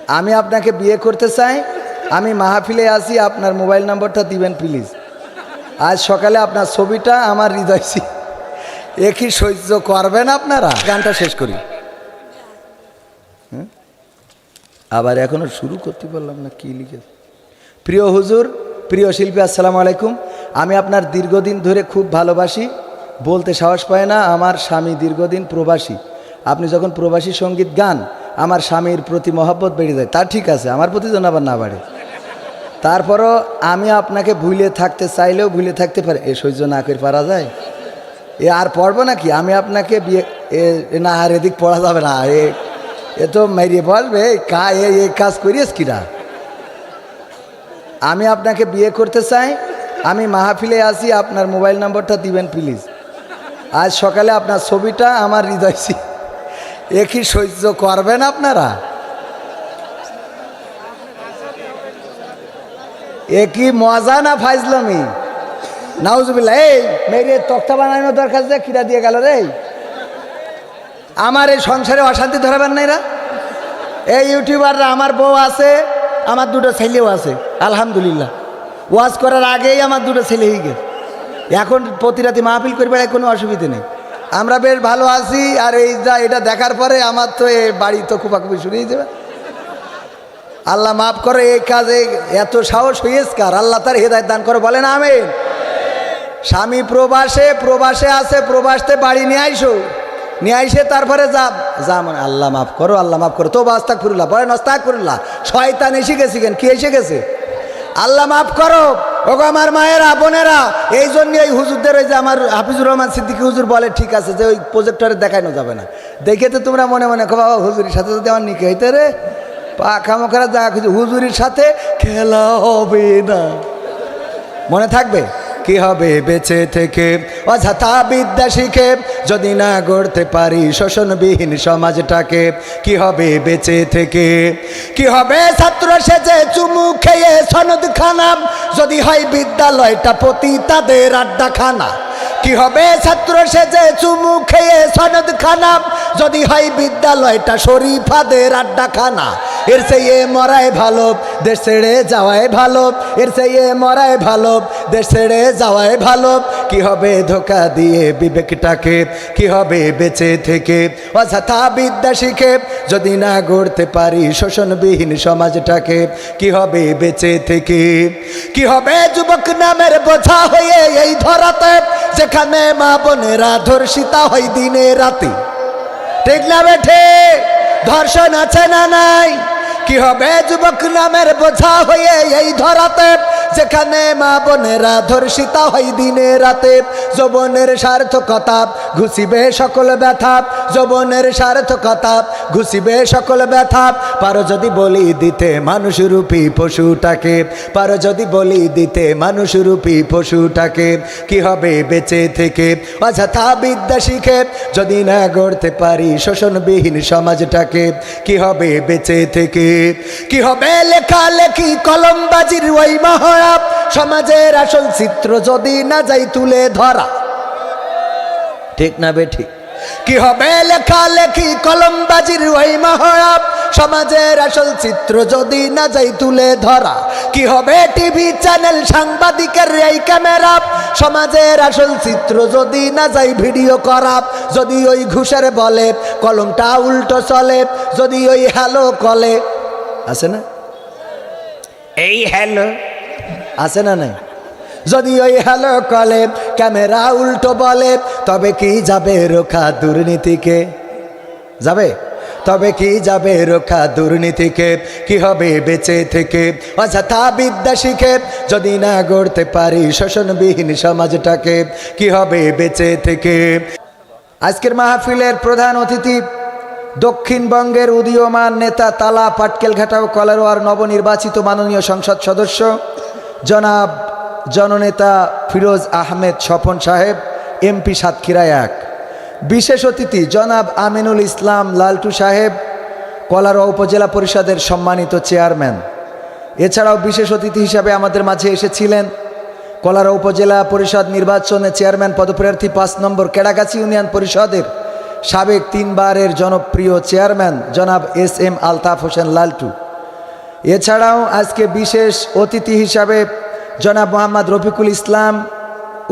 আমি আপনাকে বিয়ে করতে চাই, আমি মাহফিলে আসি, আপনার মোবাইল নম্বরটা দিবেন প্লিজ। আজ সকালে আপনার ছবিটা আমার হৃদয় এ কি সহ্য করবেন আপনারা? গানটা শেষ করি। আবার এখনো শুরু করতে পারলাম না, কি লিখেছে। প্রিয় হুজুর, প্রিয় শিল্পী, আসসালামু আলাইকুম। আমি আপনার দীর্ঘদিন ধরে খুব ভালোবাসি, বলতে সাহস পায় না। আমার স্বামী দীর্ঘদিন প্রবাসী। আপনি যখন প্রবাসী সঙ্গীত গান, আমার স্বামীর প্রতি মহব্বত বেড়ে যায়। তা ঠিক আছে, আমার প্রতি যেন আবার না বাড়ে। তারপরও আমি আপনাকে ভুলে থাকতে চাইলেও ভুলে থাকতে পারি। এ সহ্য না করে পারা যায়? এ আর পড়বো নাকি? আমি আপনাকে বিয়ে না, আর এদিক পড়া যাবে না। এ তো মেরিয়ে বলবে এই কাজ করিস কিনা। আমি আপনাকে বিয়ে করতে চাই, আমি মাহফিলে আসি, আপনার মোবাইল নম্বরটা দিবেন প্লিজ। আজ সকালে আপনার ছবিটা আমার হৃদয় এ কি সহ্য করবেন আপনারা? এ কি মজা না ফাইজলামি? নাউজুবিল্লাহ। এই মেরে তক্তা বানানোর দরকার যে কিরা দিয়ে গেল রে। আমার এই সংসারে অশান্তি ধরাবেন না এরা। এই ইউটিউবাররা, আমার বউ আছে, আমার দুটো ছেলেও আছে আলহামদুলিল্লাহ। ওয়াজ করার আগেই আমার দুটো ছেলে হয়ে গেছে। এখন প্রতি রাতে মাহফিল করে বেড়ায়, কোনো অসুবিধা নেই। আমরা বেশ ভালো আছি। আর এই যা এটা দেখার পরে আমার তো এই বাড়ি তো কুপাকুপি শুরু হয়ে যাবে। আল্লাহ মাফ করে, এই কাজে এত সাহস হয়েছে কার? আল্লাহ তার হেদায়েত দান করে, বলেন আমিন। স্বামী প্রবাসে আছে, প্রবাসতে বাড়ি নিয়ে আইসো, নিয়ে আইসে তারপরে যা মানে আল্লাহ মাফ করো, আল্লাহ মাফ করো। তো আস্তাগফিরুল্লাহ বলেন, আস্তাগফিরুল্লাহ। শয়তান এসে গেছে কেন? কি এসে গেছে? আল্লাহ মাফ করো। ওগো আমার মায়েরা, বোনেরা, এই জন্য এই হুজুরদের, ওই যে আমার হাফিজুর রহমান সিদ্দিকী হুজুর বলে, ঠিক আছে যে ওই প্রজেক্টরে দেখানো যাবে না। দেখে তো তোমরা মনে মনে বাবা হুজুরের সাথে যদি আমার নিকে হইতে রে, পাখামোখারা যা খুঁজে, হুজুরের সাথে খেলা হবে না। মনে থাকবে? কি হবে বেঁচে থেকে অযথা বিদ্যা শিখে, যদি না গড়তে পারি শোষণবিহীন সমাজটাকে? কি হবে বেঁচে থেকে? কি হবে ছাত্র সেজে চুমু খেয়ে সনদ খানা, যদি হয় বিদ্যালয়টা পতিতাদের আড্ডাখানা? কি হবে ছাত্র সেজে চুমু খেয়ে সনদ খানা, যদি হয় বিদ্যালয়টা শরীফাদের আড্ডাখানা? এর চেয়ে মরাই ভালো, দেশ ছেড়ে যাওয়াই ভালো। এর চেয়ে মরাই ভালো, দেশ ছেড়ে যাওয়াই ভালো। কি হবে ধোকা দিয়ে বিবেকটাকে? কি হবে বেঁচে থেকে অযথা বিদ্যা শিখে, যদি না গড়তে পারি শোষণবিহীন সমাজটাকে? কি হবে বেঁচে থেকে? কি হবে যুবক নামের বোঝা হয়ে এই ধরাতে, যেখানে মা বোনেরা ধর্ষিতা হয় দিনে রাতে? ঠিক না বেঠে? ধর্ষণ আছে না নাই? কি হবে যুবক নামের বোঝা হয়ে এই ধরাতে, যেখানে মা বোনেরা ধর্ষিতা হয় দিনে রাতে? যৌবনের সার্থকতা ঘুষিবে সকল ব্যথা, যৌবনের সার্থকতা ঘুষিবে সকল ব্যথা। পারো যদি বলি দিতে মানুষরূপী পশুটাকে, পারো যদি বলি দিতে মানুষরূপী পশুটাকে? কি হবে বেঁচে থেকে অযথা বিদ্যা শিখে, যদি না গড়তে পারি শোষণবিহীন সমাজটাকে? কি হবে বেঁচে থেকে? কি হবে লেখালেখি কলমবাজির ওই মহড়া, সমাজের আসল চিত্র যদি না যাই তুলে ধরা? ঠিক না বেঠিক? কি হবে লেখালেখি কলমবাজির ওই মহড়া, সমাজের আসল চিত্র যদি না যাই তুলে ধরা? কি হবে টিভি চ্যানেল সাংবাদিকের এই ক্যামেরা, সমাজের আসল চিত্র যদি না যাই ভিডিও করা? যদি ওই ঘুষের বলে কলমটা উল্টো চলে, যদি ওই হ্যালো কলে আছে না, এই হ্যালো আছে না নাই? যদি ওই হ্যালো কলে ক্যামেরা উল্টো বলে, তবে কি যাবে রক্ষা দুর্নীতিকে? যাবে? তবে কি যাবে রক্ষা দুর্নীতিকে? কি হবে বেঁচে থেকে অযথা বিদ্যা শিখে, যদি না গড়তে পারি শোষণবিহীন সমাজটাকে? কি হবে বেঁচে থেকে? আজকের মাহফিলের প্রধান অতিথি দক্ষিণবঙ্গের উদীয়মান নেতা, তালা পাটকেলঘাটা ও কলারোয়ার নবনির্বাচিত মাননীয় সংসদ সদস্য জনাব জননেতা ফিরোজ আহমেদ স্বপন সাহেব, এমপি সাতক্ষীরা 1। বিশেষ অতিথি জনাব আমিনুল ইসলাম লালটু সাহেব, কলারোয়া উপজেলা পরিষদের সম্মানিত চেয়ারম্যান। এছাড়াও বিশেষ অতিথি হিসাবে আমাদের মাঝে এসেছিলেন কলারোয়া উপজেলা পরিষদ নির্বাচনে চেয়ারম্যান পদপ্রার্থী 5 নম্বর কেড়াগাছি ইউনিয়ন পরিষদের সাবেক 3 বারের জনপ্রিয় চেয়ারম্যান জনাব এস এম আলতাফ হোসেন লালটু। এছাড়াও আজকে বিশেষ অতিথি হিসাবে জনাব মোহাম্মদ রফিকুল ইসলাম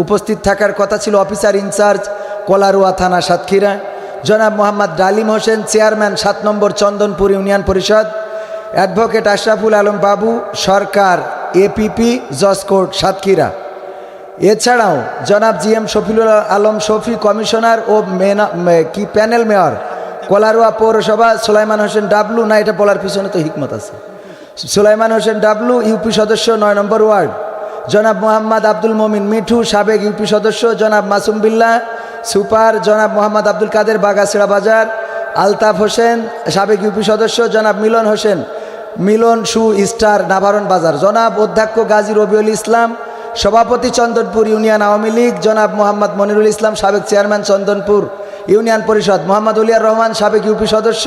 উপস্থিত থাকার কথা ছিল, অফিসার ইনচার্জ কলারোয়া থানা সাতক্ষীরা। জনাব মোহাম্মদ ডালিম হোসেন চেয়ারম্যান 7 নম্বর চন্দনপুর ইউনিয়ন পরিষদ। অ্যাডভোকেট আশরাফুল আলম বাবু সরকার এপিপি জজকোর্ট সাতক্ষীরা। এছাড়াও জনাব জিএম শফিউল আলম শফি কমিশনার ও প্যানেল মেয়র কলারোয়া পৌরসভা। সুলাইমান হোসেন ডাবলু, না এটা বলার পিছনে তো হিকমত আছে, সুলাইমান হোসেন ডাবলু ইউপি সদস্য 9 নম্বর ওয়ার্ড। জনাব মোহাম্মদ আব্দুল মমিন মিঠু সাবেক ইউপি সদস্য। জনাব মাসুম বিল্লাহ সুপার। জনাব মোহাম্মদ আব্দুল কাদের বাগাসিড়া বাজার। আলতাফ হোসেন সাবেক ইউপি সদস্য। জনাব মিলন হোসেন মিলন শু স্টার নাভারণ বাজার। জনাব অধ্যক্ষ গাজী রবিউল ইসলাম সভাপতি চন্দনপুর ইউনিয়ন আওয়ামী লীগ। জনাব মোহাম্মদ মনিরুল ইসলাম সাবেক চেয়ারম্যান চন্দনপুর ইউনিয়ন পরিষদ। মোহাম্মদ উলিয়ার রহমান সাবেক ইউপি সদস্য।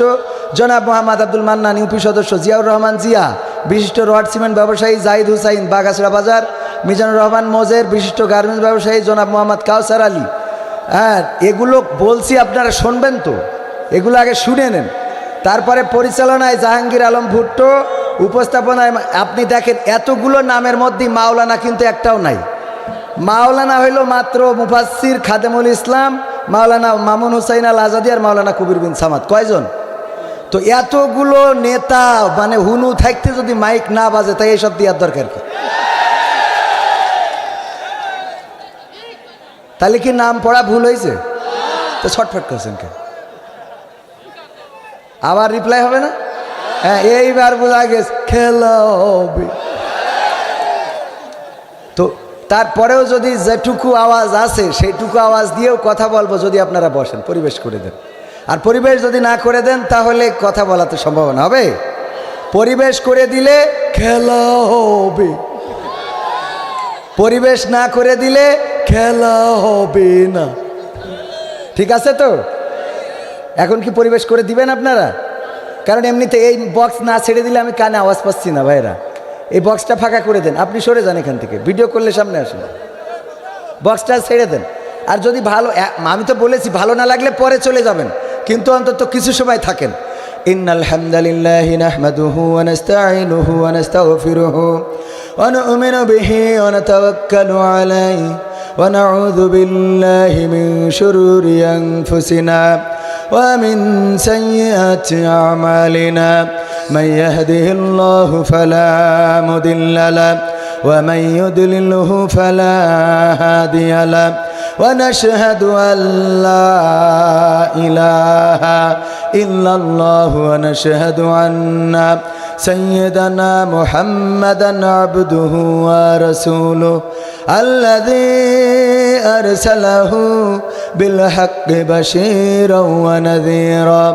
জনাব মোহাম্মদ আব্দুল মান্নান ইউপি সদস্য। জিয়াউর রহমান জিয়া বিশিষ্ট রড সিমেন্ট ব্যবসায়ী। জাহিদ হুসাইন বাগাসিড়া বাজার। মিজানুর রহমান মোজের বিশিষ্ট গার্মেন্টস ব্যবসায়ী। জনাব মোহাম্মদ কাউসার আলী। হ্যাঁ, এগুলো বলছি আপনারা শুনবেন তো, এগুলো আগে শুনে নেন। তারপরে পরিচালনায় জাহাঙ্গীর আলম ভুট্টো, উপস্থাপনায় আপনি দেখেন এতগুলো নামের মধ্যে মাওলানা কিন্তু একটাও নাই। মাওলানা হইল মাত্র মুফাসসির খাদেমুল ইসলাম, মাওলানা মামুন হুসাইন আল আজাদি আর মাওলানা কবির বিন সামাদ। কয়জন? তো এতগুলো নেতা মানে হুনু থাকতে যদি মাইক না বাজে তাই এইসব দেওয়ার দরকার কি? তাহলে কি নাম পড়া ভুল হয়েছে? তো ছটফট করছেন কেন? আবার রিপ্লাই হবে না? হ্যাঁ, এইবার বোঝা গেছে খেলা হবে। তো তারপরেও যদি যেটুকু আওয়াজ আছে সেইটুকু আওয়াজ দিয়েও কথা বলবো যদি আপনারা বসেন, পরিবেশ করে দেন। আর পরিবেশ যদি না করে দেন তাহলে কথা বলা তো সম্ভাবনা হবে। পরিবেশ করে দিলে খেলা হবে, পরিবেশ না করে দিলে খেলা হবে না। ঠিক আছে তো? এখন কি পরিবেশ করে দিবেন আপনারা? কারণ এমনিতে এই বক্স না ছেড়ে দিলে আমি কানে আওয়াজ পাচ্ছি না ভাইরা। এই বক্সটা ফাঁকা করে দেন, আপনি সরে যান এখান থেকে, ভিডিও করলে সামনে আসুন, বক্সটা ছেড়ে দেন। আর যদি ভালো, আমি তো বলেছি ভালো না লাগলে পরে চলে যাবেন, কিন্তু অন্তত কিছু সময় থাকেন। ইন্নাল হামদালিল্লাহি নাহমাদুহু ওয়া নাস্তাঈনুহু ওয়া নাস্তাগফিরুহু ওয়া নু'মিনু বিহি ওয়া নাতাওয়াক্কালু আলাইহি ওয়া নাউযু বিল্লাহি মিন শুরুরি আনফুসিনা ওয়া মিন সাইয়্যাতি আমালিনা মান ইয়াহদিহিল্লাহু ফালা মুদিল্লা লাহু ওয়া মান ইউদ্লিলহু ফালা হাদিয়া লাহু ونشهد أن لا إله إلا الله ونشهد أن سيدنا محمدا عبده ورسوله الذي أرسله بالحق بشيرا ونذيرا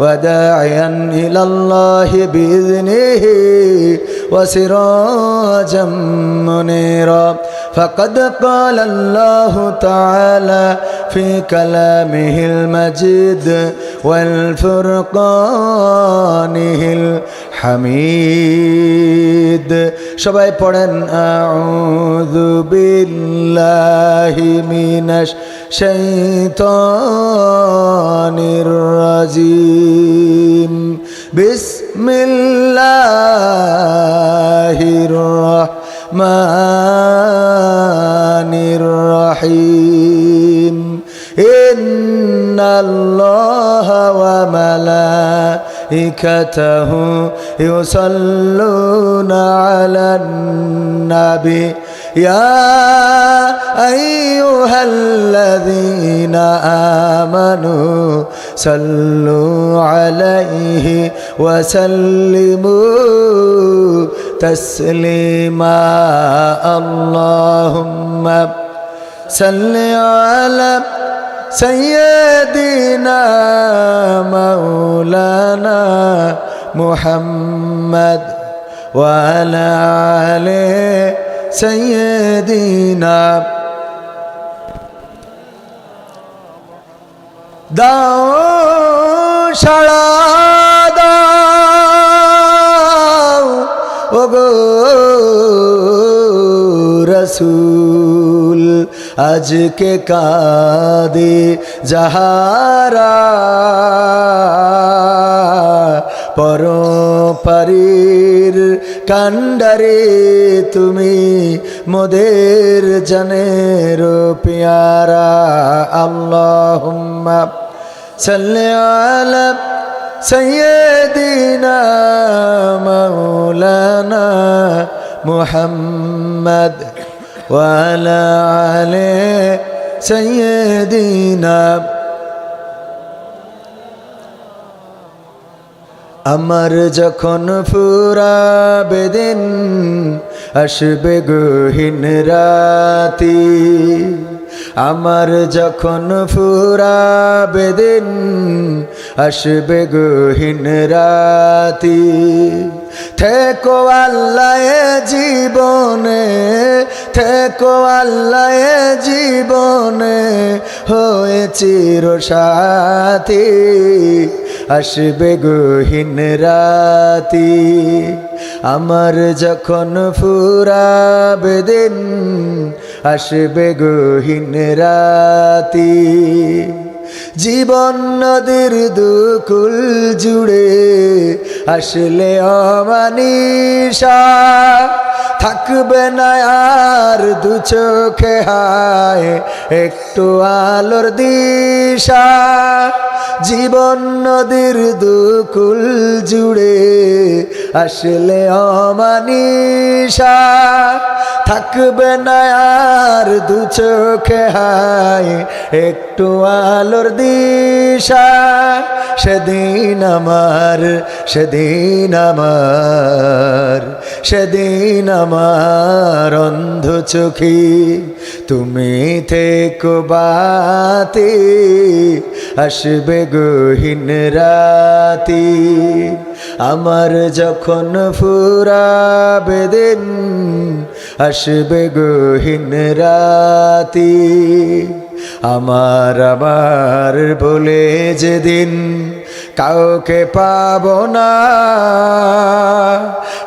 وداعيا إلى الله بإذنه وسراجا منيرا فقد قال الله تعالى في كلامه المجيد والفرقانه الحميد সবাই পড়েন আউযু বিল্লাহি মিনাশ শাইতানির রাজিম বিসমিল্লাহির রাহমানির রহিম ইন্নাল্লাহা ওয়া মালাইকাতাহু ইউসাল্লুনা আলান নাবি ইয়া আইয়ুহাল্লাযীনা আমানু সাল্লু আলাইহি ওয়া সাল্লিমু তাসলিমা আল্লাহুম্মা সাল্লি আলা সাইয়্যিদিনা মাওলানা মুহাম্মদ ওয়া আলা আলি সাইয়্যিদিনা দাও সাড়া দাও ওগো রসূল আজকে কাঁদে যাহারা পরপারির কান্ডারে তুমি মোদের জানের পিয়ারা আল্লাহুম্মা সাল্লি আলা সাইয়্যিদিনা মাওলানা মুহাম্মদ ওয়া আলা আলি সাইয়্যিদিনা। আমার যখন ফুরাবে দিন আসবে গহীন রাতি, আমার যখন ফুরাবে দিন আসবে গহীন রাতি, থেকো আল্লাহ জীবনে, থেকো আল্লাহ জীবনে হয়ে চির সাথী, আসবে গহীন রাতি। আমার যখন ফুরাবে দিন আসবে গহীন রাতি, জীবন নদীর দুকুল জুড়ে আসলে অমানিসা, থাকবে না আর দু চোখে হায় একটু আলোর দিশা, জীবন নদীর দুকুল জুড়ে আসলে অমানিসা, থাকবে না আর দু চোখে হায় একটু আলোর দিশা। সেদিন আমার, সেদিন আমার, সেদিন আমার অন্ধ চোখে তুমি থেকো বাতি, আসবে গহীন রাতি। আমার যখন ফুরাবে দিন আসবে গহীন রাতি, আমার আবার বলে যেদিন কাউকে পাবো না,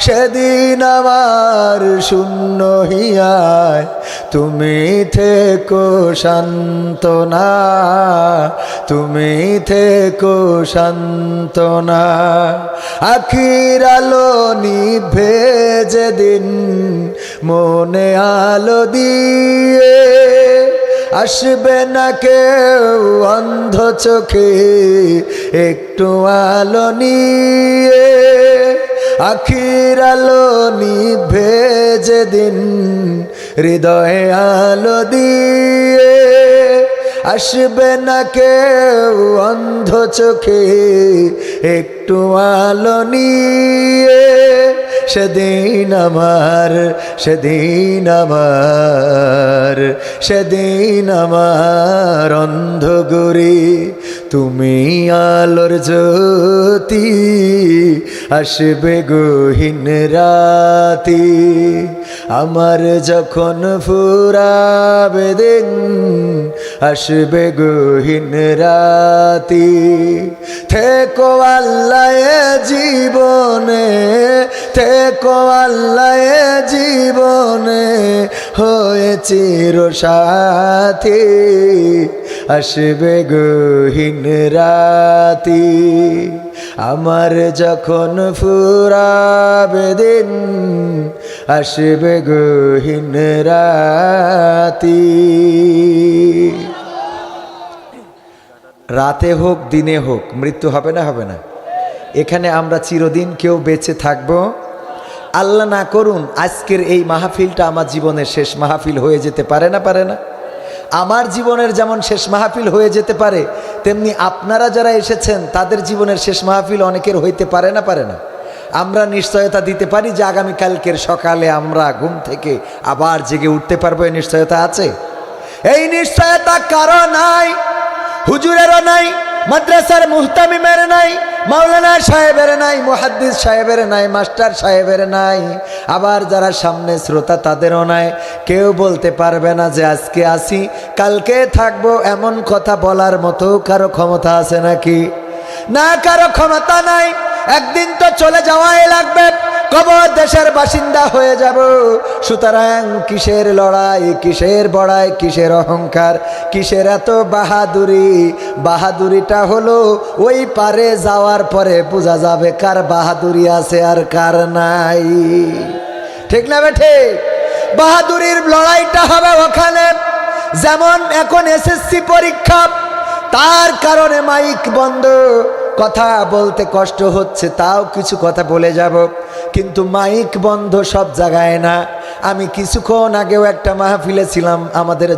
সেদিন আমার শূন্য হিয়ায় তুমি থেকো সান্ত্বনা, তুমি থেকো সান্ত্বনা। আখির আলো নিভে যেদিন মনে আলো দিয়ে, আসবে না কেউ অন্ধ চোখে একটু আলো নিয়ে, আখির আলো নিভে যেদিন হৃদয়ে আলো দিয়ে, আসবে না কেউ অন্ধ চোখে একটু আলো নিয়ে। সেদিন আমার, সেদিন আমার, সেদিন আমার অন্ধ গরি তুমি আলোর জ্যোতি, আসবে গহীন রাতি। আমার যখন ফুরাবে দিন আসবে গহীন রাতি, থেকো আল্লাহ জীবনে, থেকো আল্লাহ জীবনে হয়ে চির সাথী, আসবে গহীন রাতি। আমার যখন ফুরাবে দিন আসবে গহীন রাতি। রাতে হোক দিনে হোক মৃত্যু হবে না, হবে না? এখানে আমরা চিরদিন কেউ বেঁচে থাকবো আল্লাহ না করুন আজকের এই মাহফিলটা আমার জীবনের শেষ মাহফিল হয়ে যেতে পারে না, পারে না? আমার জীবনের যেমন শেষ মাহফিল হয়ে যেতে পারে, তেমনি আপনারা যারা এসেছেন তাদের জীবনের শেষ মাহফিল অনেকের হইতে পারে না, পারে না? আমরা নিশ্চয়তা দিতে পারি যে আগামীকালকের সকালে আমরা ঘুম থেকে আবার জেগে উঠতে পারবো, এই নিশ্চয়তা আছে? এই নিশ্চয়তা কারো নাই, হুজুরেরও নাই, মাদ্রাসার মুহতামিমের নাই, মাওলানা সাহেবের নাই, মুহাদ্দিস সাহেবের নাই, মাস্টার সাহেবের নাই, আবার যারা সামনে শ্রোতা তাদেরও নাই। কেউ বলতে পারবে না যে আজকে আসি কালকে থাকবো, এমন কথা বলার মতো কারো ক্ষমতা আছে নাকি? না, কারো ক্ষমতা নাই। একদিন তো চলে যাওয়াই লাগবে, কবর দেশের বাসিন্দা হয়ে যাব। সুতরাং কিসের লড়াই, কিসের বড়াই, কিসের অহংকার, কিসের এত বাহাদুরি? বাহাদুরিটা হলো ওই পারে যাওয়ার পরে বোঝা যাবে কার বাহাদুরি আছে আর কার নাই। ঠিক না বেঠে? বাহাদুরির লড়াইটা হবে ওখানে। যেমন এখন এসএসসি পরীক্ষা, তার কারণে মাইক বন্ধ, কথা বলতে কষ্ট হচ্ছে, তাও কিছু কথা বলে যাব, কিন্তু মাইক বন্ধ সব জায়গায় না। আমি কিছুক্ষণ আগেও একটা মাহফিলে ছিলাম আমাদের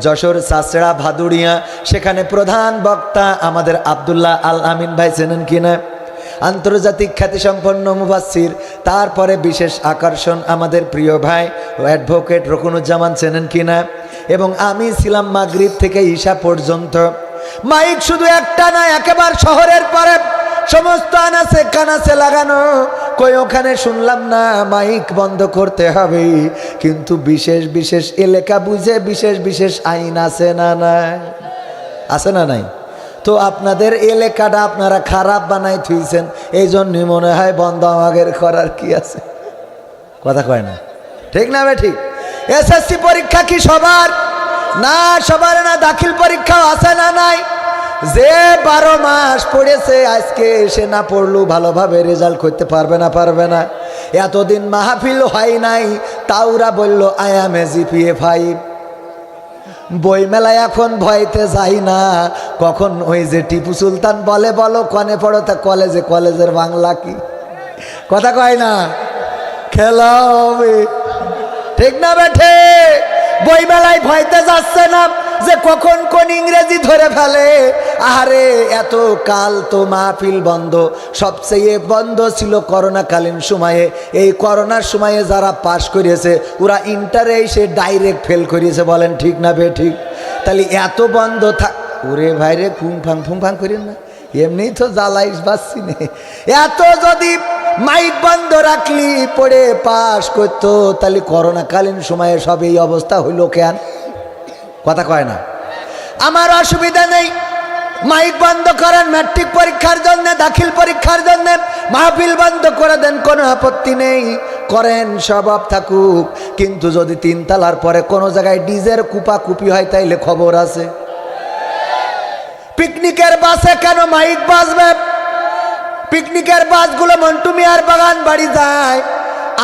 যশোর চাচড়া ভাদুড়িয়া। সেখানে প্রধান বক্তা আমাদের আব্দুল্লাহ আল আমিন ভাই, চেনেন কিনা? আন্তর্জাতিক খ্যাতিসম্পন্ন মুফাসসির। তারপরে বিশেষ আকর্ষণ আমাদের প্রিয় ভাই অ্যাডভোকেট রকুনুজ্জামান, চেনেন কিনা? এবং আমি ছিলাম মাগরিব থেকে ঈশা পর্যন্ত। মাইক শুধু একটা না, একেবারে শহরের পরে সমস্ত আনাচে কানাচে লাগানো। কই ওখানে শুনলাম না মাইক বন্ধ করতে হবে, কিন্তু বিশেষ বিশেষ এলাকা বুঝে বিশেষ বিশেষ আইন আছে না নাই? আছে না নাই? তো আপনাদের এলাকাটা আপনারা খারাপ বানাই থুইছেন, এই জন্যই মনে হয় বন্ধ আমাদের করার কি আছে? কথা কয় না, ঠিক না বে ঠিক? এসএসসি পরীক্ষা কি সবার? না, সবার না। দাখিল পরীক্ষাও আছে না নাই? যে 12 মাস পড়েছে আজকে সে না পড়লেও ভালোভাবে রেজাল্ট করতে পারবে না। এতদিন মাহফিল হয় নাই, তাওরা বলল আই এম এ জিপিএ 5। বই মেলায় এখন ভয়তে যাই না, কখন ওই যে টিপু সুলতান বলে বলো কনে পড়ো, তা কলেজের বাংলা কি? কথা কয় না, খেলা হবে। ঠিক না বেঠে? বই মেলায় ভয়তে যাচ্ছে না যে কখন কোন ইংরেজি ধরে ফেলে। আরে এত কাল তো মাহফিল বন্ধ, সবচেয়ে বন্ধ ছিল করোনাকালীন সময়ে। এই করোনার সময়ে যারা পাশ করিয়েছে ওরা ইন্টারে এসে ডাইরেক্ট ফেল করিয়েছে, বলেন ঠিক না বে ঠিক? তাহলে এত বন্ধ থাক, ওরে ভাইরে ফুং ফাং করেন না, এমনি তো জ্বালাইস বাসছি নে। এত যদি মাইক বন্ধ রাখলি পড়ে পাশ করতো, তাহলে করোনাকালীন সময়ে সব এই অবস্থা হইল কেন? কথা কয় না। আমার অসুবিধা নেই, মাইক বন্ধ করেন ম্যাট্রিক পরীক্ষার জন্য, দাখিল পরীক্ষার জন্য মাহফিল বন্ধ করে দেন, কোনো আপত্তি নেই, করেন, সবাব থাকুক। কিন্তু যদি 3 তালার পরে কোনো জায়গায় ডিজের কুপাকুপি হয় তাইলে খবর আছে। পিকনিকের বাসে কেন মাইক বাজবে? পিকনিকের বাসগুলো মন্টু মিয়ার বাগান বাড়ি যায়।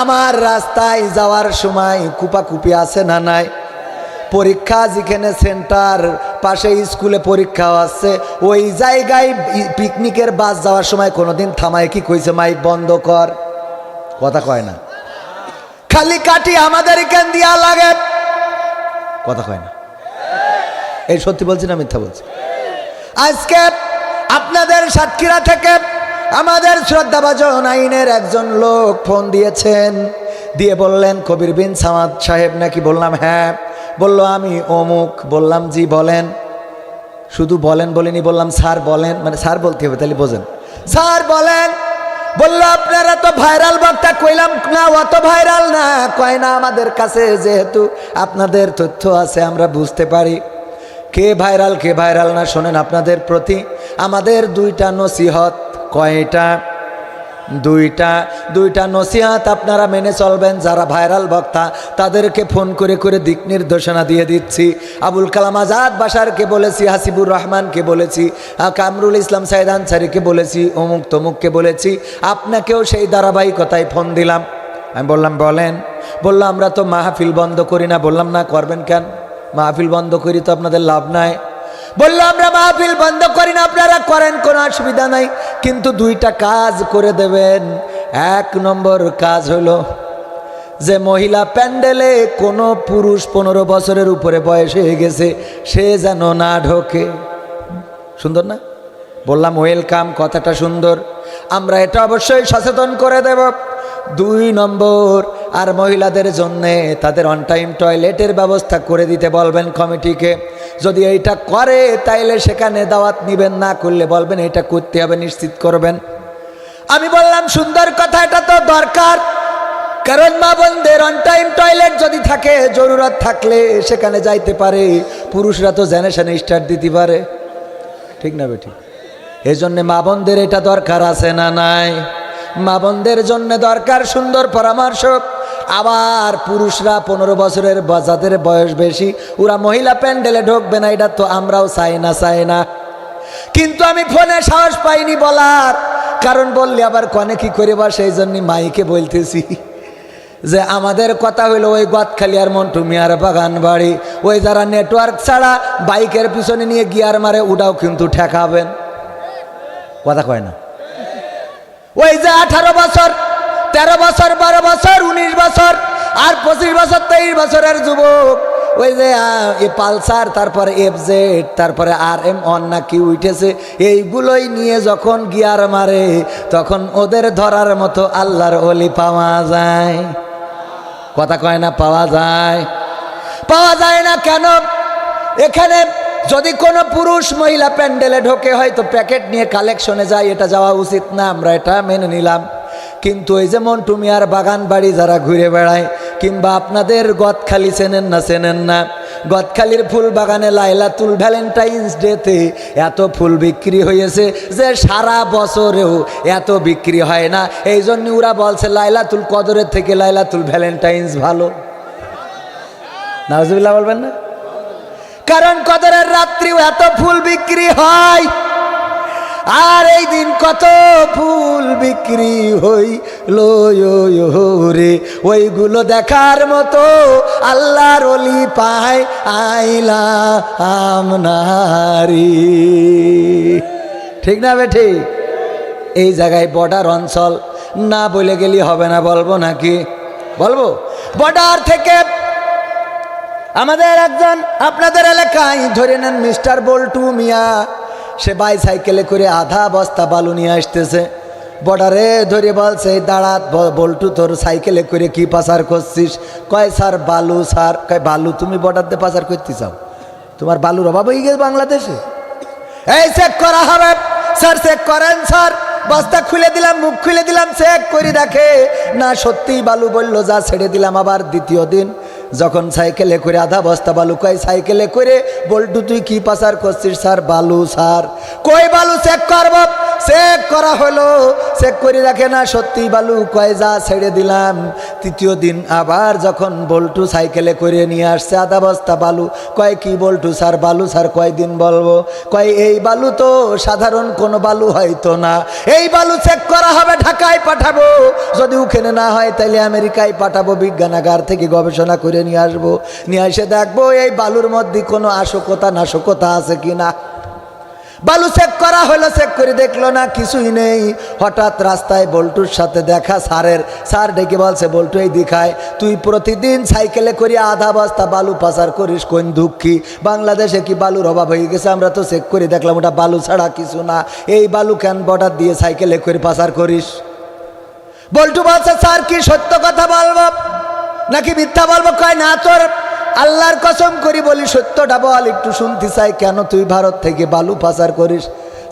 আমার রাস্তায় যাওয়ার সময় কুপাকুপি আছে না নাই? পরীক্ষা যেখানে সেন্টার পাশে স্কুলে পরীক্ষা আছে, ওই জায়গায় পিকনিকের বাস যাওয়ার সময় কোনোদিন থামায় কি কইছে মাইক বন্ধ কর? কথা কয় না। খালি কাটি আমাদের এখান দিয়া লাগে, কথা কয় না। এই সত্যি বলছি না মিথ্যা বলছি? আজকে আপনাদের সাতক্ষীরা থেকে আমাদের শ্রদ্ধাভাজন আইনের একজন লোক ফোন দিয়েছেন, দিয়ে বললেন কবির বিন সামাদ সাহেব নাকি? বললাম হ্যাঁ। বলল আমি অমুক। বললাম জি বলেন। শুধু বলেন বলিনি, বললাম স্যার বলেন, মানে স্যার বলতে হবে তাহলে বোঝেন। স্যার বলেন। বলল আপনারা তো ভাইরাল বক্তা। কইলাম না, অত ভাইরাল না। কয় না, আমাদের কাছে যেহেতু আপনাদের তথ্য আছে আমরা বুঝতে পারি কে ভাইরাল না। শোনেন, আপনাদের প্রতি আমাদের 2টা নসিহত। কয়টা? 2টা নসিহত আপনারা মেনে চলবেন। যারা ভাইরাল বক্তা তাদেরকে ফোন করে করে দিক নির্দেশনা দিয়ে দিচ্ছি। আবুল কালাম আজাদ বাশারকে বলেছি, হাসিবুর রহমানকে বলেছি, কামরুল ইসলাম সাইদ আনসারিকে বলেছি, অমুক তমুককে বলেছি, আপনাকেও সেই ধারাবাহিকতায় ফোন দিলাম। আমি বললাম বলেন। বললো আমরা তো মাহফিল বন্ধ করি না। বললাম না, করবেন কেন? মাহফিল বন্ধ করি তো আপনাদের লাভ নাই। বললো আমরা মাহফিল বন্ধ করি না, আপনারা করেন, কোনো অসুবিধা নাই, কিন্তু 2টা কাজ করে দেবেন। 1 নম্বর কাজ হলো যে মহিলা প্যান্ডেলে কোনো পুরুষ 15 বছরের উপরে বয়স হয়ে গেছে সে যেন না ঢোকে। সুন্দর না? বললাম ওয়েলকাম, কথাটা সুন্দর, আমরা এটা অবশ্যই সচেতন করে দেব। 2 নম্বর, আর মহিলাদের জন্যে তাদের অন টাইম টয়লেটের ব্যবস্থা করে দিতে বলবেন কমিটিকে। যদি এইটা করে তাইলে সেখানে দাওয়াত নিবেন, না করলে বলবেন এটা করতে হবে, নিশ্চিত করবেন। আমি বললাম সুন্দর কথা, এটা তো দরকার, কারণ মা বোনদের অন টাইম টয়লেট যদি থাকে, জরুরত থাকলে সেখানে যাইতে পারে, পুরুষরা তো জেনে শুনে স্টার্ট দিতে পারে। ঠিক না বেঠিক? এই জন্যে মা বোনদের এটা দরকার আছে না নাই? মা বোনদের জন্য দরকার সুন্দর পরামর্শ। আবার পুরুষরা 15 বছরের যাদের বয়স বেশি ওরা মহিলা প্যান্ডেলে ঢুকবে না, এটা তো আমরাও চাই না। কিন্তু আমি ফোনে সাহস পাইনি বলার, কারণ বললে আবার কনে কি করে বা, সেই জন্য মাইকে বলতেছি যে আমাদের কথা হইলো ওই গদখালি আর মন্টু মিয়ার বাগান বাড়ি, ওই যারা নেটওয়ার্ক ছাড়া বাইকের পিছনে নিয়ে গিয়ার মারে ওটাও কিন্তু ঠেকাবেন, কথা কয় না। ওই যে 18 বছর 13 বছর 12 বছর 19 বছর আর 25 বছর 23 বছরের যুবক, ওই যে পালসার, তারপরে FZ, তারপরে RM1 না কি উঠেছে, এইগুলোই নিয়ে যখন গিয়ার মারে তখন ওদের ধরার মতো আল্লাহর ওলি পাওয়া যায়, কথা কয় না, পাওয়া যায় না কেন? এখানে যদি কোনো পুরুষ মহিলা প্যান্ডেলে ঢোকে হয়তো প্যাকেট নিয়ে কালেকশনে যায়, এটা যাওয়া উচিত না, আমরা এটা মেনে নিলাম। কিন্তু এই যে মন্টু মিয়ার বাগান বাড়ি যারা ঘুরে বেড়ায়, কিংবা আপনাদের গদখালি চেনেন না, গদখালির ফুল বাগানে লাইলাতুল ভ্যালেন্টাইন্স ডেতে এত ফুল বিক্রি হয়েছে যে সারা বছরেও এত বিক্রি হয় না। এই জন্য ওরা বলছে লাইলাতুল কদরের থেকে লাইলাতুল ভ্যালেন্টাইন্স ভালো। নাউজুবিল্লাহ বলবেন না? কারণ কদরের রাত্রিও এত ফুল বিক্রি হয়, আর এই দিন কত ফুল বিক্রি হইল রে, ওইগুলো দেখার মতো আল্লাহর ওলি পায় আইলা আমনারি, ঠিক না বেঠি? এই জায়গায় বর্ডার অঞ্চল না বলে গেলি হবে না, বলবো নাকি? বলবো। বর্ডার থেকে আমাদের একজন আপনাদের এলাকায় ধরে নেন মিস্টার বল্টু মিয়া, সে বাইসাইকেলে করে আধা বস্তা বালু নিয়ে আসতেছে। বর্ডারে ধরে বলছে দাঁড়া বল্টু, তোর সাইকেলে করে কি পাচার করছিস? কয় স্যার বালু। স্যার কয় বালু তুমি বর্ডার দিয়ে পাচার করতে চাও? তোমার বালুর অভাব হয়ে গেছে বাংলাদেশে? এই চেক করা হবে। স্যার চেক করেন স্যার। বস্তা খুলে দিলাম, মুখ খুলে দিলাম, চেক করে দেখে না সত্যিই বালু। বললো যা ছেড়ে দিলাম। আবার দ্বিতীয় দিন যখন সাইকেলে করে আধা বস্তা বালু, কয় সাইকেলে করে। বল্টু তুই কি পাচার করছিস? স্যার বালু। স্যার কই বালু চেক করব? চেক করা হলো, চেক করে দেখে না সত্যিই বালু। কয় যা ছেড়ে দিলাম। তৃতীয় দিন আবার যখন বল্টু সাইকেলে করে নিয়ে আসছে আধা বস্তা বালু, কয় কি বল্টু? স্যার বালু। স্যার কয়দিন বলবো? কয় এই বালু তো সাধারণ কোনো বালু হয়তো না, এই বালু চেক করা হবে, ঢাকায় পাঠাবো। যদি ওখানে না হয় তাহলে আমেরিকায় পাঠাবো, বিজ্ঞানাগার থেকে গবেষণা করে নিয়ে আসবো। নিয়ে এসে দেখবো এই বালুর মধ্যে কোনো আশকতা নাশকতা আছে কিনা। বালু চেক করা হলো, চেক করে দেখলো না কিছুই নেই। হঠাৎ রাস্তায় বল্টুর সাথে দেখা স্যারের। স্যার ডেকে বলছে বল্টু এই দেখায়, তুই প্রতিদিন সাইকেলে করে আধা বস্তা বালু পাচার করিস, কোন দুঃখী? বাংলাদেশে কি বালুর অভাব হয়ে গেছে? আমরা তো চেক করে দেখলাম ওটা বালু ছাড়া কিছু না। এই বালু কেন বর্ডার দিয়ে সাইকেলে করে পাচার করিস? বল্টু বলছে স্যার কি সত্য কথা বলবো নাকি মিথ্যা বলবো? কয় না তোর আল্লাহর কসম করি বলি সত্যটা বল, একটু শুনতে চাই, কেন তুই ভারত থেকে বালু পাচার করিস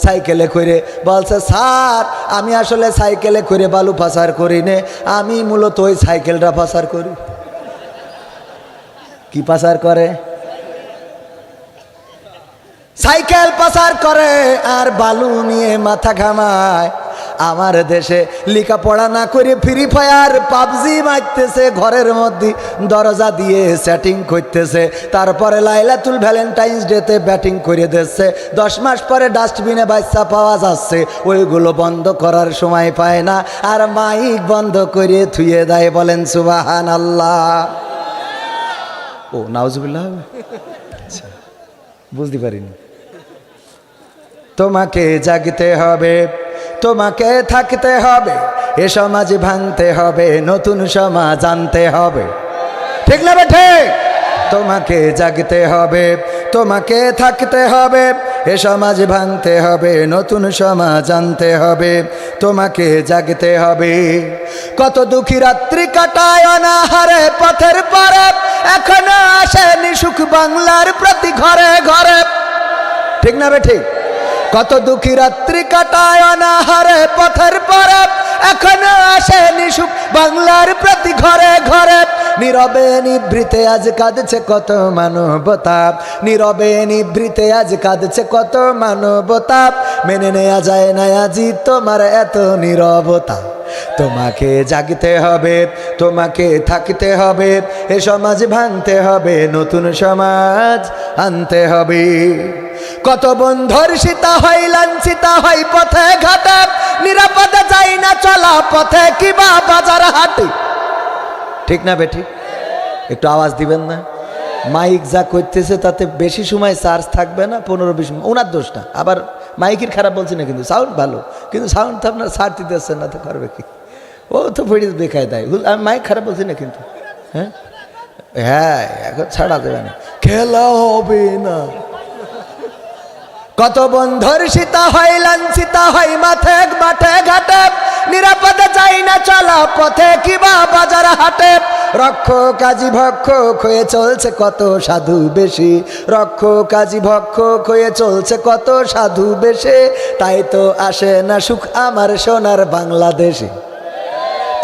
সাইকেলে করে? বলছে স্যার আমি আসলে সাইকেলে করে বালু পাচার করি নে, আমি মূলত ওই সাইকেলটা পাচার করি। কি পাচার করে? সাইকেল পাচার করে আর বালু নিয়ে মাথা ঘামায়। আমার দেশে লেখাপড়া না করে ফ্রি ফায়ার পাবজি মারতেছে, ঘরের মধ্যে দরজা দিয়ে সেটিং করতেছে, তারপরে লাইলাতুল ভ্যালেন্টাইন্স ডেতে ব্যাটিং করে দিচ্ছে। 10 মাস পরে ডাস্টবিনে বাচ্চা পাওয়া যাচ্ছে, ওইগুলো বন্ধ করার সময় পায় না, আর মাইক বন্ধ করে থুয়ে দেয়। বলেন সুবহানাল্লাহ। ও নাউজুবিল্লাহ, বুঝতে পারিনি। তোমাকে জাগতে হবে, তোমাকে থাকতে হবে, এ সমাজ ভাঙতে হবে, নতুন সমাজ আনতে হবে, ঠিক না বেঠে? তোমাকে জাগতে হবে, তোমাকে থাকতে হবে, এ সমাজ ভাঙতে হবে, নতুন সমাজ আনতে হবে, তোমাকে জাগতে হবে। কত দুঃখী রাত্রি কাটায় অনাহারে পথের পারে, এখনো আসেনি সুখ বাংলার প্রতি ঘরে ঘরে, ঠিক না বেঠিক? কত দুঃখী রাত্রি কাটায় অনাহারে পথের পারে, এখনো আসেনি সুখ বাংলার প্রতি ঘরে ঘরে নীরবে নিভৃতে আজ কাঁদছে কত মানবতা, নীরবে নিভৃতে আজ কাঁদছে কত মানবতা, মেনে নেওয়া যায় না আজি তোমার এত নীরবতা। তোমাকে জাগতে হবে, তোমাকে থাকতে হবে, এ সমাজ ভাঙতে হবে, নতুন সমাজ আনতে হবে। কত বন্ধুর সীতা হয় লাঞ্ছিতা হয় পথে ঘাটে, নিরাপদে যাই না চলা পথে কিবা বাজার হাটে। ঠিক না বেটি? একটু আওয়াজ দিবেন না? মাইক যা করতেছে তাতে বেশি সময় চার্জ থাকবে না, 15-20 মিনিট। ওনার দোষ না, আবার মাইকের খারাপ বলছি না, কিন্তু সাউন্ড ভালো, কিন্তু সাউন্ড তো আপনার ছাড় দিতেছেন না, তো করবে কি? ও তো ফিরিয়ে বেকায় দেয়। আমি মাইক খারাপ বলছি না কিন্তু। হ্যাঁ হ্যাঁ, এখন ছাড়া দেবে না, খেলা হবে না। কত বন্ধুর সীতা হয় লাঞ্ছিতা হয় মাঠে মাঠে ঘাটে, নিরাপদে যাই না চলা পথে কিবা বাজার হাটে। রক্ষ কাজী ভক্ষক হয়ে চলছে কত সাধু বেশি, রক্ষ কাজী ভক্ষক হয়ে চলছে কত সাধু বেশে, তাই তো আসে না সুখ আমার সোনার বাংলাদেশে।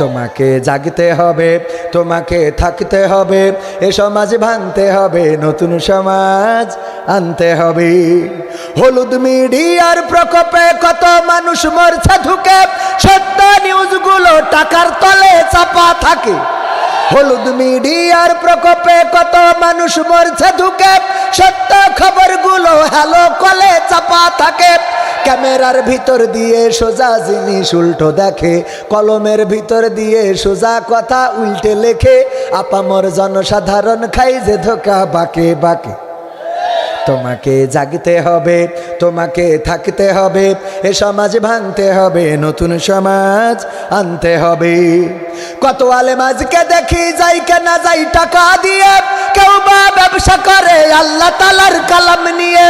তোমাকে জাগতে হবে, তোমাকে থাকতে হবে, এ সমাজ ভাঙতে হবে, নতুন সমাজ আনতে হবে। হলুদ মিডিয়ার প্রকোপে কত মানুষ মরছে ঢুকে, সত্য নিউজগুলো টাকার তলে চাপা থাকে। হলুদ মিডিয়ার প্রকোপে কত মানুষ মরছে ঢুকে, সত্য খবরগুলো হ্যালো কলে চাপা থাকে। ক্যামেরার ভিতর দিয়ে সোজা জিনিস উল্টো দেখে, কলমের ভিতর দিয়ে সোজা কথা উল্টে লেখে, আপামর জনসাধারণ খাই যে ধোকা বাঁকে বাঁকে। তোমাকে জাগতে হবে, তোমাকে থাকতে হবে, এ সমাজ ভাঙতে হবে, নতুন সমাজ আনতে হবে। কত আলেম আজকে দেখি যাই কেনা যাই টাকা দিয়ে, কেউ বা ব্যবসা করে আল্লাহ তাআলার কালাম নিয়ে।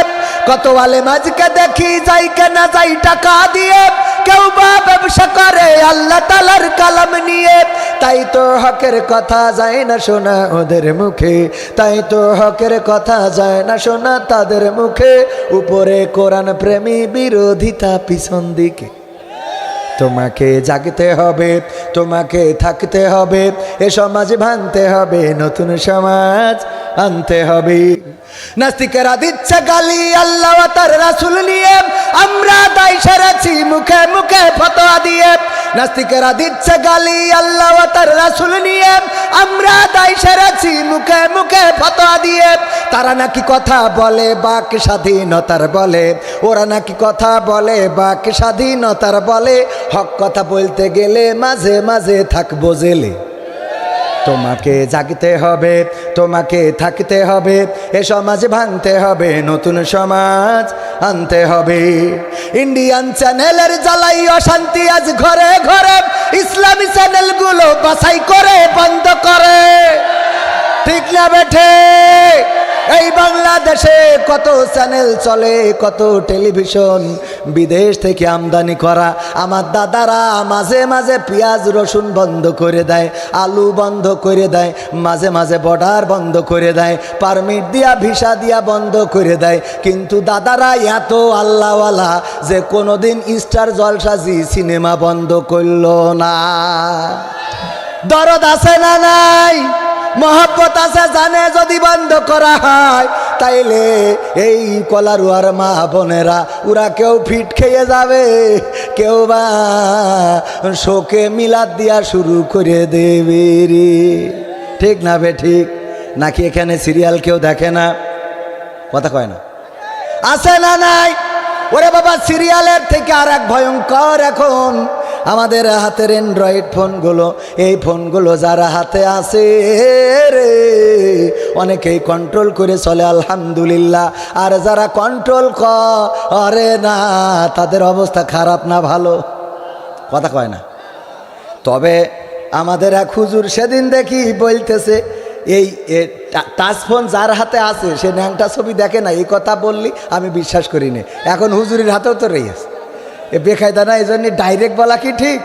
কত আলেম আজকে দেখি যাই কেনা যাই টাকা দিয়ে, কেউ বা ব্যবসা করে আল্লাহ তাআলার কালাম নিয়ে। তাই তো হকের কথা যায় না শোনা ওদের মুখে, তাই তো হকের কথা যায় না শোনা তাদের মুখে। উপরে কোরআন প্রেমী বিরোধিতা পিছন দিকে। তোমাকে জাগতে হবে, তোমাকে থাকতে হবে, এ সমাজ ভাঙতে হবে, নতুন সমাজ আনতে হবে। নাস্তিকেরা দিচ্ছে গালি আল্লাহ ও তার রাসূল নিয়ে, আমরা দায় সেরেছি মুখে মুখে ফতোয়া দিয়ে। নাস্তিকেরা দিচ্ছে গালি আল্লাহ ও তার রাসূল নিয়ে, আমরা দায় সেরেছি মুখে মুখে ফতোয়া দিয়ে। তারা নাকি কথা বলে বাক স্বাধীনতার বলে, ওরা নাকি কথা বলে বাক স্বাধীনতার বলে, হক কথা বলতে গেলে মাঝে মাঝে থাকবো জেলে। তোমাকে জাগতে হবে, তোমাকে থাকতে হবে, এ সমাজ ভাঙতে হবে, নতুন সমাজ আনতে হবে। ইন্ডিয়ান চ্যানেলের জ্বালাই অশান্তি আজ ঘরে ঘরে, ইসলামী চ্যানেলগুলো বাছাই করে বন্ধ করে। ঠিক না বেঠে? এই বাংলাদেশে কত চ্যানেল চলে, কত টেলিভিশন বিদেশ থেকে আমদানি করা। আমার দাদারা মাঝে মাঝে পেঁয়াজ রসুন বন্ধ করে দেয়, আলু বন্ধ করে দেয়, মাঝে মাঝে বর্ডার বন্ধ করে দেয়, পারমিট দিয়া ভিসা দিয়া বন্ধ করে দেয়। কিন্তু দাদারা এত আল্লাহওয়ালা যে কোনোদিন স্টার জলসাজি সিনেমা বন্ধ করল না। দরদ আছে না নাই? মহব্বত আছে, জানে যদি বন্ধ করা হয় তাইলে এই কলারুয়ার মা বোনেরা ওরা কেউ ফিট খেয়ে যাবে, কেউ বা শোকে মিলাদ দিয়া শুরু করে দেবে রে। ঠিক না বে ঠিক? নাকি এখানে সিরিয়াল কেউ দেখে না? কথা কয় না? আছে না নাই? ওরে বাবা, সিরিয়ালের থেকে আর এক ভয়ঙ্কর এখন আমাদের হাতের অ্যান্ড্রয়েড ফোনগুলো। এই ফোনগুলো যারা হাতে আছে রে, অনেকেই কন্ট্রোল করে চলে আলহামদুলিল্লাহ, আর যারা কন্ট্রোল করে না তাদের অবস্থা খারাপ না ভালো? কথা কয় না? তবে আমাদের এক হুজুর সেদিন দেখি বলতেছে, এই টাচ ফোন যার হাতে আছে সে ন্যাংটা ছবি দেখে না। এই কথা বললি আমি বিশ্বাস করি না। এখন হুজুরের হাতেও তো রয়েছে, এ বেকায়দা না, এই জন্য ডাইরেক্ট বলা কি ঠিক?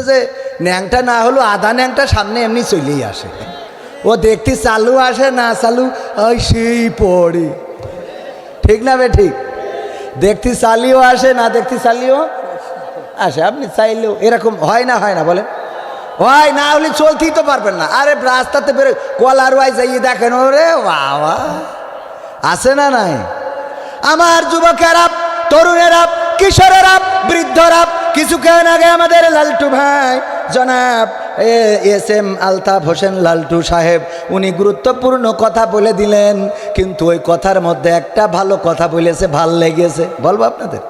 যে ন্যাংটা না হলো আধা ন্যাংটা সামনে এমনি চলেই আসে, ও দেখতে চালু আসে না চালু সেই পড়ে। ঠিক না বে ঠিক? দেখতে চালিও আসে, না দেখতে চালিও আসে। আপনি চাইলেও এরকম হয় না, হয় না বলেন? ওই না হলে চলতেই তো পারবেন না। আরে রাস্তাতে বেরো কলার ওয়াই যাইয়ে দেখেন, ওরে বাবা আছে না নাই? আমার যুবকেরা, তরুণেরা, কিশোরেরা, বৃদ্ধরা, কিছুক্ষণ আগে আমাদের লালটু ভাই জনাব এস.এম. আলতাফ হোসেন লালটু সাহেব উনি গুরুত্বপূর্ণ কথা বলে দিলেন, কিন্তু ওই কথার মধ্যে একটা ভালো কথা বলেছে, ভাল লেগেছে, বলবো আপনাদের,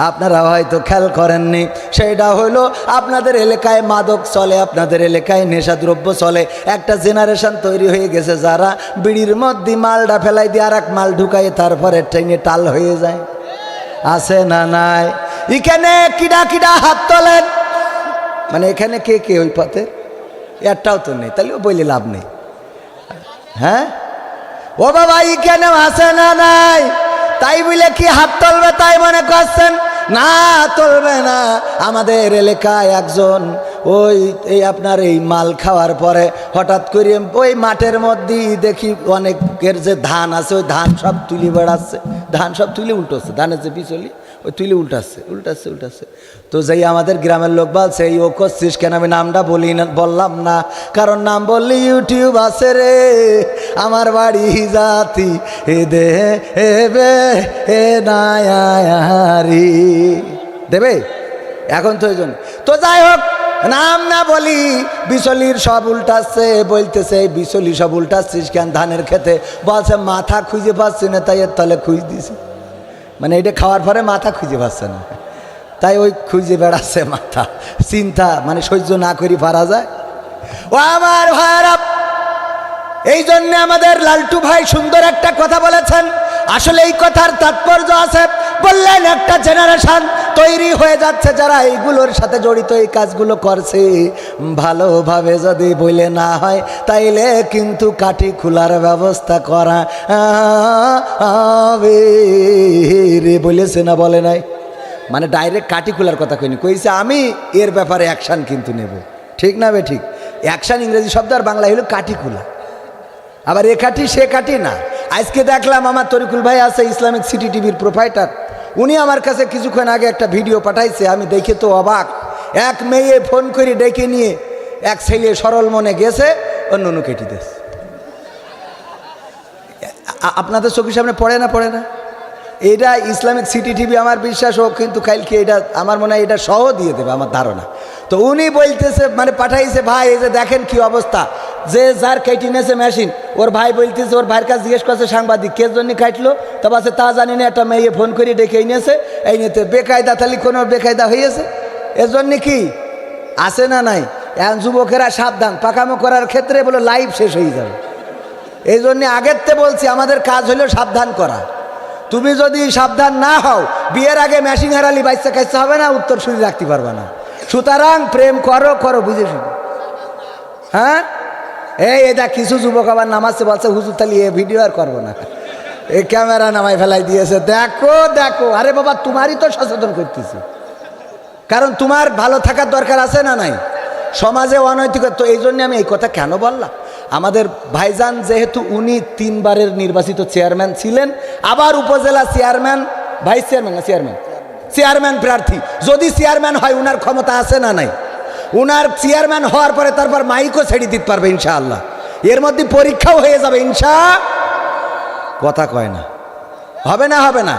আপনারা হয়তো খেয়াল করেননি। সেটা হলো আপনাদের এলাকায় মাদক চলে, আপনাদের এলাকায় নেশাদ্রব্য চলে। একটা জেনারেশন তৈরি হয়ে গেছে যারা বিড়ির মধ্যে মালটা ফেলাই দিয়ে আর এক মাল ঢুকায়, তারপরে ট্রেনে টাল হয়ে যায়। আছে না নাই? এখানে কিডা কিডা হাত তোলেন, মানে এখানে কে কে ওই পথে? একটাও তো নেই, তাহলে ও বলে লাভ নেই। হ্যাঁ ও বাবা এখানে আছে না নাই? তাই বলে কি হাত তুলবে তাই মনে করছেন? না, তুলবে না। আমাদের এলাকায় একজন ওই এই আপনার এই মাল খাওয়ার পরে হঠাৎ করে ওই মাঠের মধ্যেই দেখি অনেকের যে ধান আছে ওই ধান সব তুলি বেড়াচ্ছে, ধান সব তুলে উল্টোচ্ছে, ধানের যে বিচলি ওই তুলে উল্টাচ্ছে। তো যেই আমাদের গ্রামের লোক বলছে এই ও করছিস কেন? আমি নামটা বললাম না, কারণ নাম বললি ইউটিউব আছে রে। আমার বাড়ি জাতি এ দে এ নায়ারি দেবে এখন তো এই জন্য। তো যাই হোক, নাম না বলি, বিচলির সব উল্টাচ্ছে, বলতেছে এই বিচলি সব উল্টাচ্ছিস কেন ধানের খেতে? বলছে মাথা খুঁজে পাচ্ছি না, তাই এর তলে খুঁজ দিছি। মানে এটা খাওয়ার পরে মাথা খুঁজে পাচ্ছে না, তাই ওই খুঁজে বেড়াচ্ছে মাথা। চিন্তা মানে সহ্য না করি পারা যায়? ও আমার ভাইরা, এই জন্য আমাদের লালটু ভাই সুন্দর একটা কথা বলেছেন। আসলে এই কথার তাৎপর্য আছে। বললেন একটা জেনারেশন তৈরি হয়ে যাচ্ছে যারা এইগুলোর সাথে জড়িত, এই কাজগুলো করছে। ভালোভাবে যদি বলে না হয় তাইলে কিন্তু কাঠি খোলার ব্যবস্থা করা হবে রে। বলেছে না বলে নাই? মানে ডাইরেক্ট কাঠি খোলার কথা কইনি, কইছে আমি এর ব্যাপারে অ্যাকশান কিন্তু নেব। ঠিক না বে ঠিক? অ্যাকশান ইংরেজি শব্দ, আর বাংলা হলো কাঠি খোলা। আবার এ কাঠি সে কাঠি না। আজকে দেখলাম আমার তরিকুল ভাই আছে ইসলামিক সিটি টিভির প্রোপাইটার, উনি আমার কাছে কিছুক্ষণ আগে একটা ভিডিও পাঠাইছে, আমি দেখে তো অবাক। এক মেয়ে ফোন করে ডেকে নিয়ে এক ছেলে সরল মনে গেছে অন্য কেটে দিয়েছে। আপনাদের চোখের সামনে পড়ে না? এটা ইসলামিক সিটি টিভি, আমার বিশ্বাস ও কিন্তু কালকে এটা আমার মনে হয় এটা সহ দিয়ে দেবে আমার ধারণা। তো উনি বলতেছে মানে পাঠাইছে, ভাই এই যে দেখেন কি অবস্থা, যে যার কেটে নিয়েছে মেশিন, ওর ভাই বলতেছে, ওর ভাইয়ের কাছে জিজ্ঞেস করছে সাংবাদিক কে জন্য কাটলো, তা বলছে তা জানি না, একটা মেয়ে ফোন করে ডেকে নিয়েছে, এই নিতে বেকায়দা, তাহলে কোনো বেকায়দা হয়েছে এর জন্য কি আছে না নাই? এখন যুবকেরা সাবধান, পাকামো করার ক্ষেত্রে বলে লাইফ শেষ হয়ে যাবে। এই জন্যে আগের তে বলছি আমাদের কাজ হলো সাবধান করা। তুমি যদি সাবধান না হও, বিয়ের আগে মেশিন হারালি বাচ্চা কাচ্চা হবে না, উত্তর শরীর রাখতে পারবে না। সুতরাং প্রেম করো বুঝে শুনো। হ্যাঁ এটা কিছু যুবক আবার নামাজে বলছে হুজুর তাহলে এ ভিডিও আর করবো না, এই ক্যামেরা নামাই ফেলাই দিয়েছে। দেখো আরে বাবা তোমারই তো সচেতন করতেছি, কারণ তোমার ভালো থাকার দরকার আছে না নাই? সমাজে অনৈতিক। তো এই জন্য আমি এই কথা কেন বললাম, আমাদের ভাইজান যেহেতু উনি 3 বারের নির্বাচিত চেয়ারম্যান ছিলেন, আবার উপজেলা চেয়ারম্যান, ভাইস চেয়ারম্যান না চেয়ারম্যান প্রার্থী, যদি চেয়ারম্যান হয় উনার ক্ষমতা আছে না নাই? উনার চেয়ারম্যান হওয়ার পরে তারপর মাইকও ছেড়ে দিতে পারবে ইনশাআল্লাহ। এর মধ্যে পরীক্ষাও হয়ে যাবে কথা কয় না, হবে না,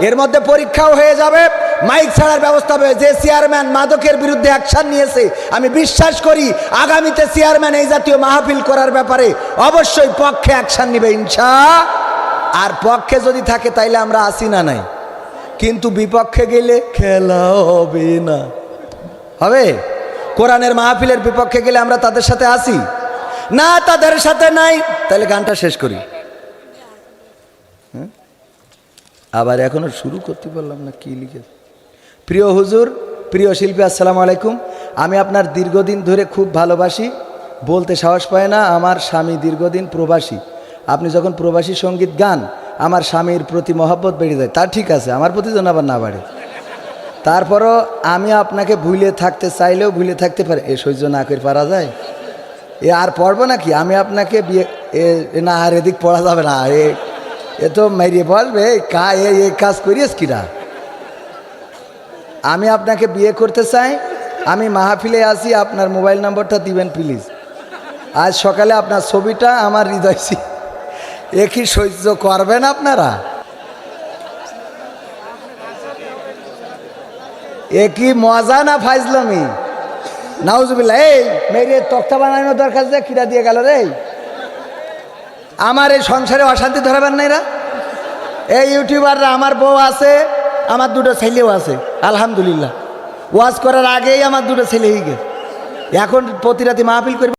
এর মধ্যে পরীক্ষাও হয়ে যাবে, মাইক ছাড়ার ব্যবস্থা হবে। যে চেয়ারম্যান মাদকের বিরুদ্ধে অ্যাকশন নিয়েছে, আমি বিশ্বাস করি আগামীতে চেয়ারম্যান এই জাতীয় মাহফিল করার ব্যাপারে অবশ্যই পক্ষে অ্যাকশন নিবে আর পক্ষে যদি থাকে তাইলে আমরা আসি না নাই, কিন্তু বিপক্ষে গেলে খেলা হবে না। হবে? কোরআনের মাহফিলের বিপক্ষে গেলে আমরা তাদের সাথে আসি না, তাদের সাথে নাই। তাহলে গানটা শেষ করি। আবার এখনো শুরু করতে পারলাম না, কি লিখে। প্রিয় হুজুর, প্রিয় শিল্পী, আসসালামু আলাইকুম। আমি আপনার দীর্ঘদিন ধরে খুব ভালোবাসি, বলতে সাহস পায় না। আমার স্বামী দীর্ঘদিন প্রবাসী। আপনি যখন প্রবাসী সঙ্গীত গান, আমার স্বামীর প্রতি মহব্বত বেড়ে যায়। তা ঠিক আছে, আমার প্রতি যেন আবার না বাড়ে। তারপরও আমি আপনাকে ভুলে থাকতে চাইলেও ভুলে থাকতে পারি, এ সহ্য না করে পারা যায়? এ আর পড়বো নাকি? আমি আপনাকে বিয়ে না, আর এদিক পড়া যাবে না, এ তো মেরিয়ে বলবে এই কাজ করিস কিনা। আমি আপনাকে বিয়ে করতে চাই, আমি মাহফিলে আসি, আপনার মোবাইল নম্বরটা দিবেন প্লিজ। আজ সকালে আপনার ছবিটা আমার হৃদয় এ কি সহ্য করবেন আপনারা? এ কি মজা না ফাইজলামি? নাউজুবিল্লাহ। এই মেরে তক্তা বানানোর দরকার যে কিরা দিয়ে গেল রে। আমার এই সংসারে অশান্তি ধরাবেন না এরা। এই ইউটিউবাররা, আমার বউ আছে, আমার দুটো ছেলেও আছে আলহামদুলিল্লাহ। ওয়াজ করার আগেই আমার দুটো ছেলে হয়ে গেছে। এখন প্রতি রাতে মাহফিল করবে।